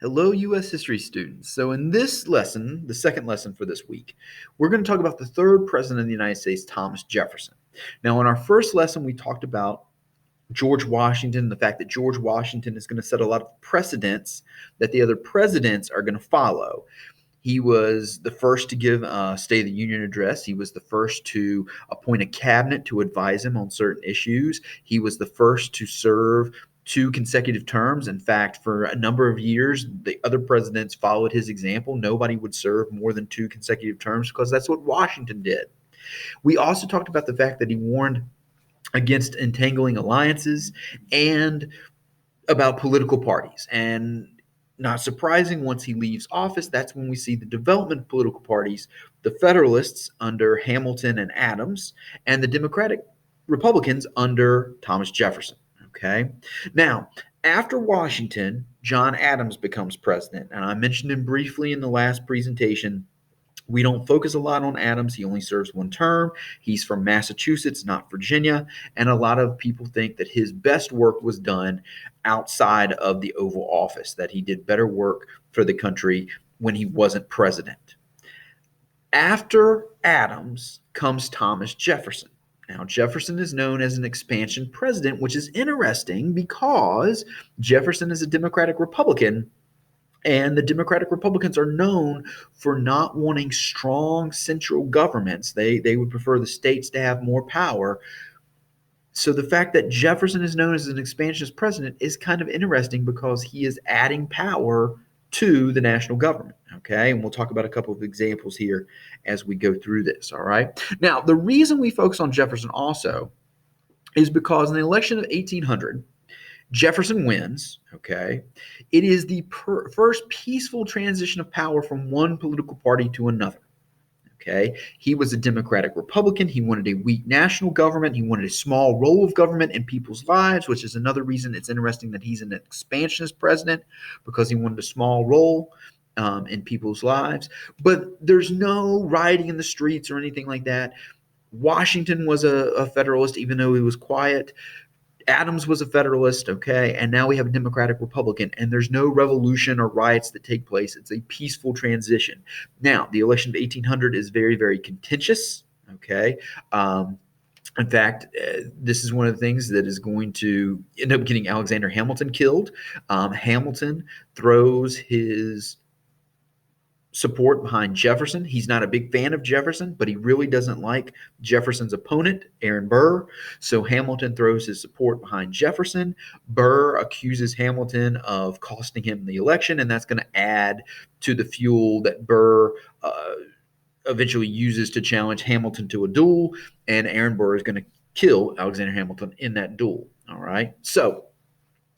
Hello, U.S. history students. So in this lesson, the second lesson for this week, we're going to talk about the third president of the United States, Thomas Jefferson. Now, in our first lesson, we talked about George Washington, the fact that George Washington is going to set a lot of precedents that the other presidents are going to follow. He was the first to give a State of the Union address. He was the first to appoint a cabinet to advise him on certain issues. He was the first to serve 2 consecutive terms. In fact, for a number of years, the other presidents followed his example. Nobody would serve more than 2 consecutive terms because that's what Washington did. We also talked about the fact that he warned against entangling alliances and about political parties. And not surprising, once he leaves office, that's when we see the development of political parties, the Federalists under Hamilton and Adams, and the Democratic Republicans under Thomas Jefferson. Okay. Now, after Washington, John Adams becomes president. And I mentioned him briefly in the last presentation. We don't focus a lot on Adams. He only serves 1 term. He's from Massachusetts, not Virginia. And a lot of people think that his best work was done outside of the Oval Office, that he did better work for the country when he wasn't president. After Adams comes Thomas Jefferson. Now, Jefferson is known as an expansion president, which is interesting because Jefferson is a Democratic Republican. And the Democratic Republicans are known for not wanting strong central governments. They would prefer the states to have more power. So the fact that Jefferson is known as an expansionist president is kind of interesting because he is adding power to the national government. Okay. And we'll talk about a couple of examples here as we go through this. All right. Now, the reason we focus on Jefferson also is because in the election of 1800, Jefferson wins, okay? It is the first peaceful transition of power from one political party to another, okay? He was a Democratic Republican. He wanted a weak national government. He wanted a small role of government in people's lives, which is another reason it's interesting that he's an expansionist president, because he wanted a small role in people's lives. But there's no rioting in the streets or anything like that. Washington was a Federalist, even though he was quiet. Adams was a Federalist, okay, and now we have a Democratic Republican, and there's no revolution or riots that take place. It's a peaceful transition. Now, the election of 1800 is very, very contentious, okay. In fact, this is one of the things that is going to end up getting Alexander Hamilton killed. Hamilton throws his support behind Jefferson. He's not a big fan of Jefferson, but he really doesn't like Jefferson's opponent, Aaron Burr. So Hamilton throws his support behind Jefferson. Burr accuses Hamilton of costing him the election, and that's going to add to the fuel that Burr eventually uses to challenge Hamilton to a duel, and Aaron Burr is going to kill Alexander Hamilton in that duel. All right. So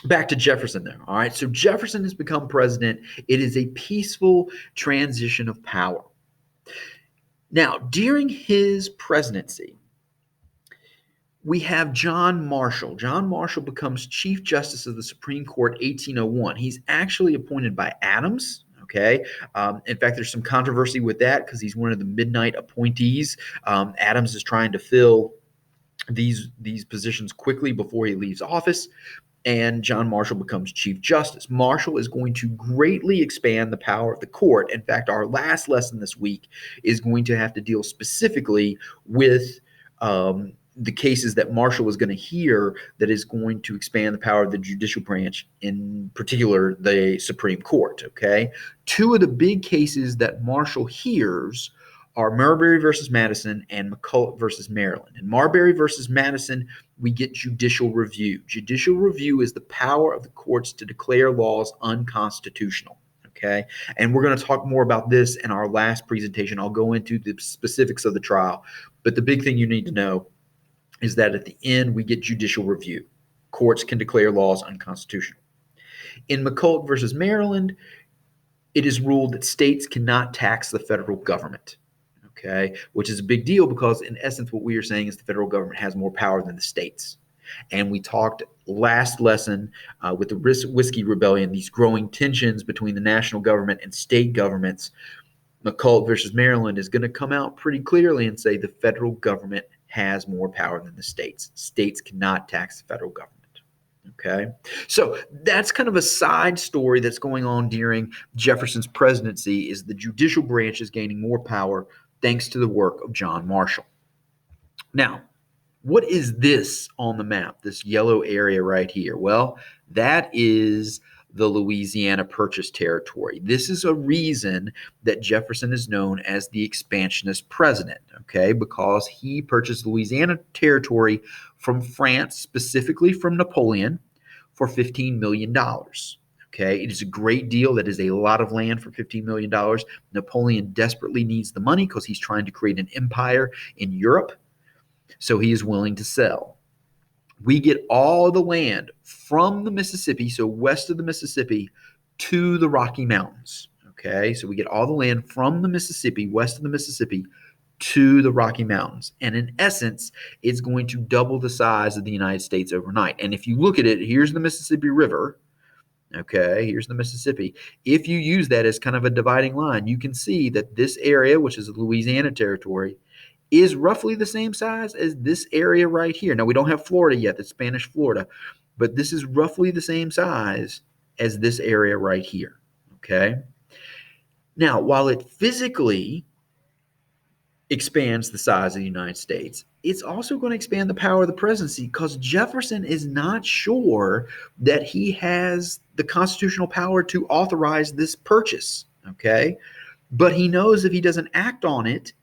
back to Jefferson there. All right. So Jefferson has become president. It is a peaceful transition of power. Now, during his presidency, we have John Marshall. John Marshall becomes Chief Justice of the Supreme Court 1801. He's actually appointed by Adams. Okay. In fact, there's some controversy with that because he's one of the midnight appointees. Adams is trying to fill these positions quickly before he leaves office. And John Marshall becomes Chief Justice. Marshall is going to greatly expand the power of the court. In fact, our last lesson this week is going to have to deal specifically with the cases that Marshall is going to hear that is going to expand the power of the judicial branch, in particular the Supreme Court. Okay, 2 of the big cases that Marshall hears are Marbury versus Madison and McCulloch versus Maryland. In Marbury versus Madison, we get judicial review. Judicial review is the power of the courts to declare laws unconstitutional. Okay, and we're going to talk more about this in our last presentation. I'll go into the specifics of the trial, but the big thing you need to know is that at the end, we get judicial review. Courts can declare laws unconstitutional. In McCulloch versus Maryland, it is ruled that states cannot tax the federal government. Okay, which is a big deal because in essence, what we are saying is the federal government has more power than the states. And we talked last lesson with the Whiskey Rebellion, these growing tensions between the national government and state governments. McCulloch versus Maryland is going to come out pretty clearly and say the federal government has more power than the states. States cannot tax the federal government. Okay, so that's kind of a side story that's going on during Jefferson's presidency. Is the judicial branch is gaining more power thanks to the work of John Marshall. Now, what is this on the map, this yellow area right here? Well, that is the Louisiana Purchase Territory. This is a reason that Jefferson is known as the expansionist president, okay, because he purchased Louisiana Territory from France, specifically from Napoleon, for $15 million. Okay, it is a great deal. That is a lot of land for $15 million. Napoleon desperately needs the money because he's trying to create an empire in Europe. So he is willing to sell. We get all the land from the Mississippi, so west of the Mississippi, to the Rocky Mountains. Okay, so we get all the land from the Mississippi, west of the Mississippi, to the Rocky Mountains. And in essence, it's going to double the size of the United States overnight. And if you look at it, here's the Mississippi River. Okay, here's the Mississippi. If you use that as kind of a dividing line, you can see that this area, which is the Louisiana Territory, is roughly the same size as this area right here. Now, we don't have Florida yet, that's Spanish Florida, but this is roughly the same size as this area right here, okay? Now, while it physically expands the size of the United States, it's also going to expand the power of the presidency because Jefferson is not sure that he has the constitutional power to authorize this purchase, okay? But he knows if he doesn't act on it,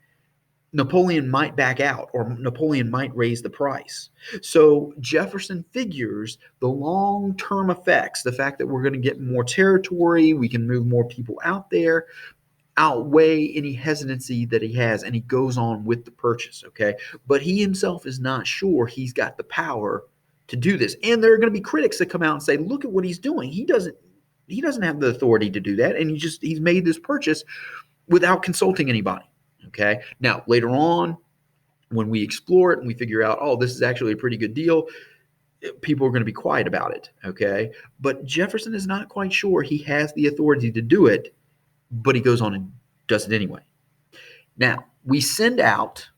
Napoleon might back out or Napoleon might raise the price. So Jefferson figures the long-term effects, the fact that we're going to get more territory, we can move more people out there, outweigh any hesitancy that he has, and he goes on with the purchase, okay? But he himself is not sure he's got the power to do this. And there are going to be critics that come out and say, look at what he's doing. He doesn't have the authority to do that, and he's made this purchase without consulting anybody. Okay. Now, later on, when we explore it and we figure out, oh, this is actually a pretty good deal, people are going to be quiet about it. Okay. But Jefferson is not quite sure he has the authority to do it, but he goes on and does it anyway. Now, we send out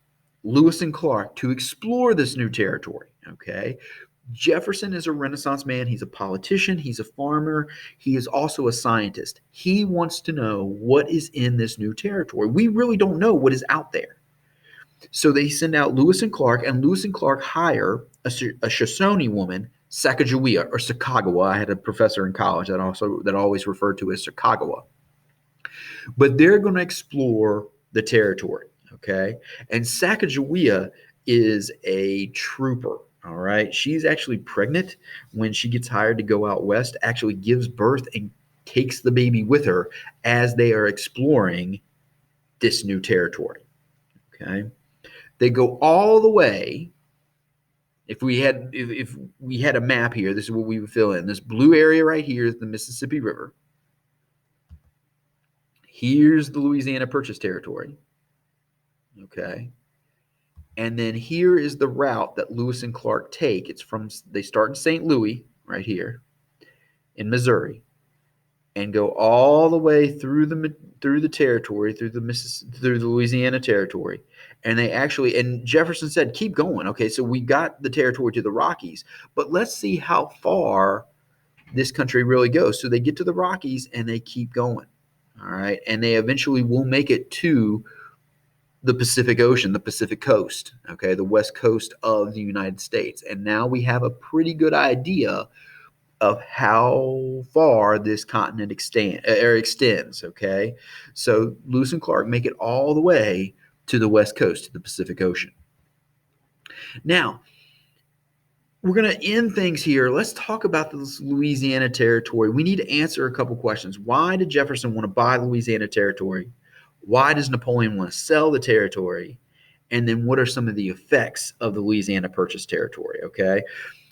Lewis and Clark to explore this new territory. Okay. Jefferson is a Renaissance man. He's a politician. He's a farmer. He is also a scientist. He wants to know what is in this new territory. We really don't know what is out there. So they send out Lewis and Clark, and Lewis and Clark hire a Shoshone woman, Sacagawea or Sacagawea. I had a professor in college that always referred to as Sacagawea. But they're going to explore the territory, okay? And Sacagawea is a trooper. All right. She's actually pregnant when she gets hired to go out west, actually gives birth and takes the baby with her as they are exploring this new territory. Okay. They go all the way. If we had a map here, this is what we would fill in. This blue area right here is the Mississippi River. Here's the Louisiana Purchase Territory. Okay. And then here is the route that Lewis and Clark take. They start in St. Louis right here in Missouri and go all the way through the territory, through the Louisiana Territory. And Jefferson said, keep going. Okay, so we got the territory to the Rockies, but let's see how far this country really goes. So they get to the Rockies and they keep going. All right, and they eventually will make it to the Pacific Ocean, the Pacific coast, okay, the west coast of the United States. And now we have a pretty good idea of how far this continent extends, okay? So Lewis and Clark make it all the way to the west coast, to the Pacific Ocean. Now, we're going to end things here. Let's talk about this Louisiana Territory. We need to answer a couple questions. Why did Jefferson want to buy Louisiana Territory? Why does Napoleon want to sell the territory? And then what are some of the effects of the Louisiana Purchase Territory, okay?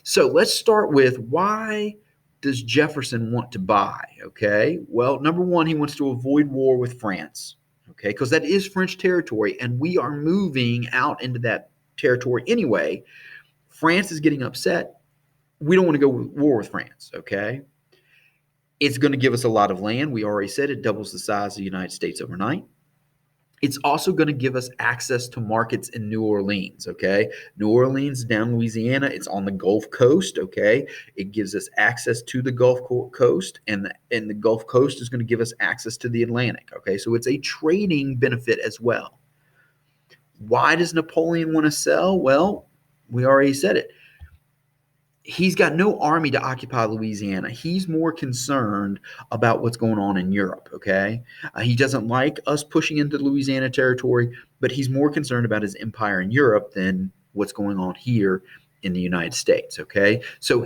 So let's start with, why does Jefferson want to buy, okay? Well, number one, he wants to avoid war with France, okay? Because that is French territory, and we are moving out into that territory anyway. France is getting upset. We don't want to go to war with France, okay? It's going to give us a lot of land. We already said it doubles the size of the United States overnight. It's also going to give us access to markets in New Orleans, okay? New Orleans down Louisiana, it's on the Gulf Coast, okay? It gives us access to the Gulf Coast, and the Gulf Coast is going to give us access to the Atlantic, okay? So it's a trading benefit as well. Why does Napoleon want to sell? Well, we already said it. He's got no army to occupy Louisiana. He's more concerned about what's going on in Europe, okay? He doesn't like us pushing into Louisiana territory, but he's more concerned about his empire in Europe than what's going on here in the United States, okay? So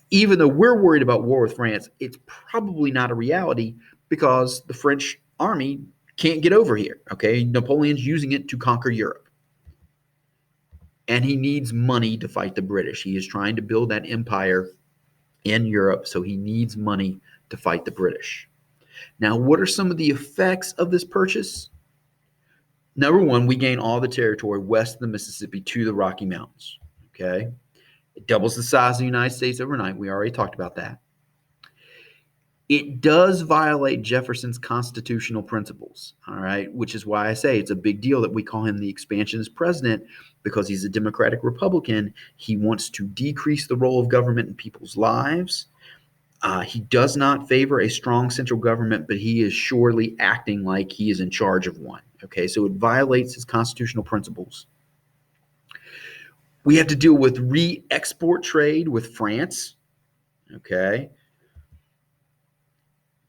even though we're worried about war with France, it's probably not a reality because the French army can't get over here, okay? Napoleon's using it to conquer Europe. And he needs money to fight the British. He is trying to build that empire in Europe, so he needs money to fight the British. Now, what are some of the effects of this purchase? Number one, we gain all the territory west of the Mississippi to the Rocky Mountains. Okay, it doubles the size of the United States overnight. We already talked about that. It does violate Jefferson's constitutional principles, all right, which is why I say it's a big deal that we call him the expansionist president, because he's a Democratic Republican. He wants to decrease the role of government in people's lives. He does not favor a strong central government, but he is surely acting like he is in charge of one. Okay, so it violates his constitutional principles. We have to deal with re-export trade with France. Okay.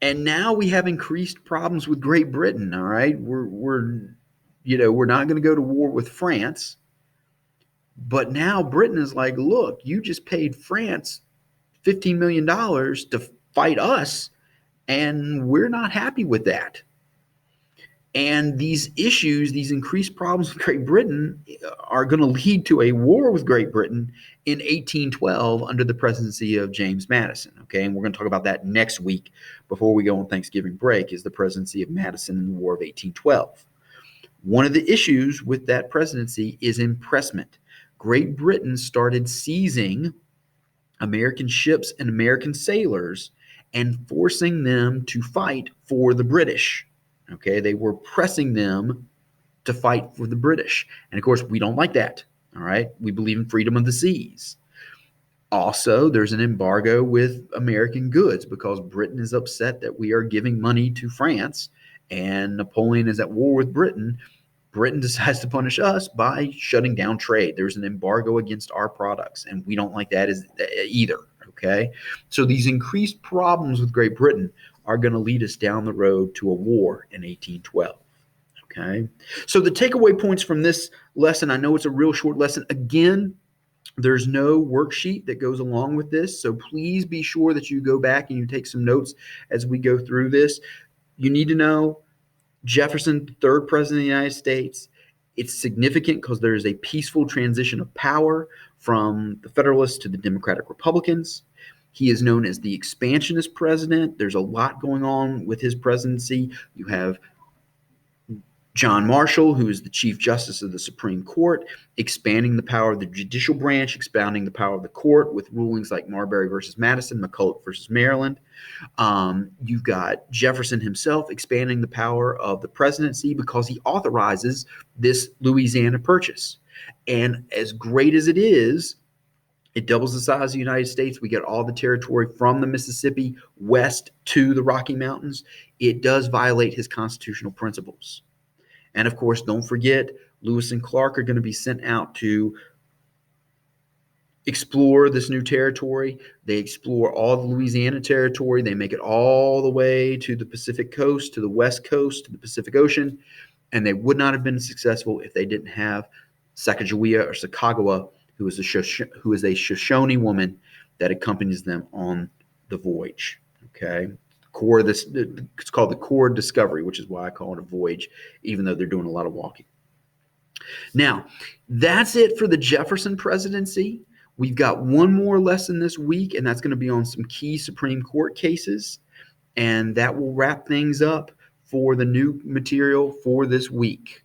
And now we have increased problems with Great Britain. All right, we're not going to go to war with France, but now Britain is like, look, you just paid France $15 million to fight us, and we're not happy with that. And these issues, these increased problems with Great Britain, are going to lead to a war with Great Britain in 1812 under the presidency of James Madison. Okay, and we're going to talk about that next week before we go on Thanksgiving break, is the presidency of Madison in the War of 1812. One of the issues with that presidency is impressment. Great Britain started seizing American ships and American sailors and forcing them to fight for the British. Okay, they were pressing them to fight for the British. And of course, we don't like that. All right, we believe in freedom of the seas. Also, there's an embargo with American goods because Britain is upset that we are giving money to France and Napoleon is at war with Britain. Britain decides to punish us by shutting down trade. There's an embargo against our products, and we don't like that either. Okay, so these increased problems with Great Britain are going to lead us down the road to a war in 1812. Okay, so the takeaway points from this lesson, I know it's a real short lesson. Again, there's no worksheet that goes along with this, so please be sure that you go back and you take some notes as we go through this. You need to know Jefferson, third president of the United States. It's significant because there is a peaceful transition of power from the Federalists to the Democratic Republicans. He is known as the expansionist president. There's a lot going on with his presidency. You have John Marshall, who is the Chief Justice of the Supreme Court, expanding the power of the judicial branch, expanding the power of the court with rulings like Marbury versus Madison, McCulloch versus Maryland. You've got Jefferson himself expanding the power of the presidency because he authorizes this Louisiana purchase. And as great as it is, it doubles the size of the United States. We get all the territory from the Mississippi west to the Rocky Mountains. It does violate his constitutional principles. And of course, don't forget, Lewis and Clark are going to be sent out to explore this new territory. They explore all the Louisiana territory. They make it all the way to the Pacific coast, to the west coast, to the Pacific Ocean. And they would not have been successful if they didn't have Sacagawea or Sacagawea, who is a Shoshone woman that accompanies them on the voyage. Okay. It's called the Core Discovery, which is why I call it a voyage, even though they're doing a lot of walking. Now, that's it for the Jefferson presidency. We've got one more lesson this week, and that's going to be on some key Supreme Court cases, and that will wrap things up for the new material for this week.